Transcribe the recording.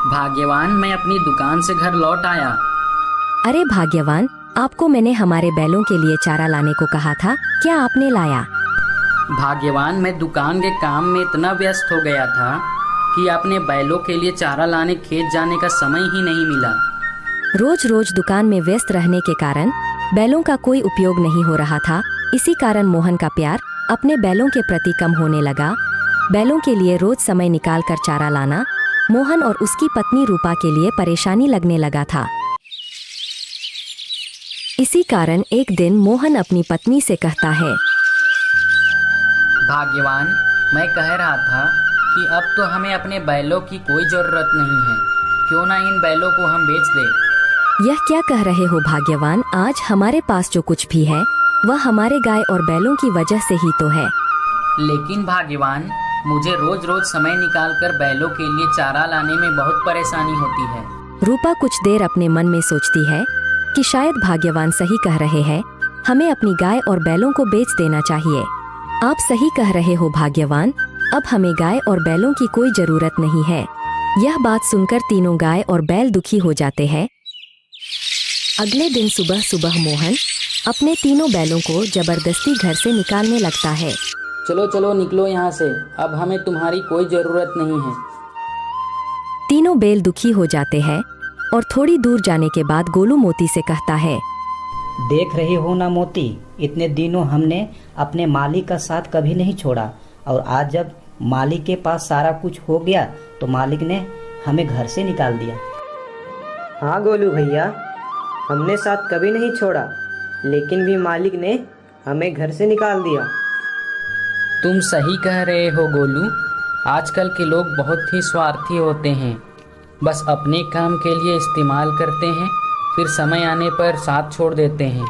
भाग्यवान, मैं अपनी दुकान से घर लौट आया। अरे भाग्यवान, आपको मैंने हमारे बैलों के लिए चारा लाने को कहा था, क्या आपने लाया? भाग्यवान, मैं दुकान के काम में इतना व्यस्त हो गया था कि अपने बैलों के लिए चारा लाने खेत जाने का समय ही नहीं मिला। रोज रोज दुकान में व्यस्त रहने के कारण बैलों का कोई उपयोग नहीं हो रहा था। इसी कारण मोहन का प्यार अपने बैलों के प्रति कम होने लगा। बैलों के लिए रोज समय निकालकर चारा लाना मोहन और उसकी पत्नी रूपा के लिए परेशानी लगने लगा था। इसी कारण एक दिन मोहन अपनी पत्नी से कहता है, भाग्यवान, मैं कह रहा था कि अब तो हमें अपने बैलों की कोई ज़रूरत नहीं है। क्यों ना इन बैलों को हम बेच दें। यह क्या कह रहे हो भाग्यवान? आज हमारे पास जो कुछ भी है वह हमारे गाय और बैलों की वजह से ही तो है। लेकिन भाग्यवान, मुझे रोज रोज समय निकालकर बैलों के लिए चारा लाने में बहुत परेशानी होती है। रूपा कुछ देर अपने मन में सोचती है कि शायद भाग्यवान सही कह रहे हैं, हमें अपनी गाय और बैलों को बेच देना चाहिए। आप सही कह रहे हो भाग्यवान, अब हमें गाय और बैलों की कोई जरूरत नहीं है। यह बात सुनकर तीनों गाय और बैल दुखी हो जाते हैं। अगले दिन सुबह सुबह मोहन अपने तीनों बैलों को जबरदस्ती घर से निकालने लगता है। चलो चलो, निकलो यहाँ से, अब हमें तुम्हारी कोई ज़रूरत नहीं है। तीनों बैल दुखी हो जाते हैं और थोड़ी दूर जाने के बाद गोलू मोती से कहता है, देख रही हो ना मोती, इतने दिनों हमने अपने मालिक का साथ कभी नहीं छोड़ा, और आज जब मालिक के पास सारा कुछ हो गया तो मालिक ने हमें घर से निकाल दिया। हाँ गोलू भैया, हमने साथ कभी नहीं छोड़ा, लेकिन भी मालिक ने हमें घर से निकाल दिया। तुम सही कह रहे हो गोलू, आजकल के लोग बहुत ही स्वार्थी होते हैं। बस अपने काम के लिए इस्तेमाल करते हैं, फिर समय आने पर साथ छोड़ देते हैं।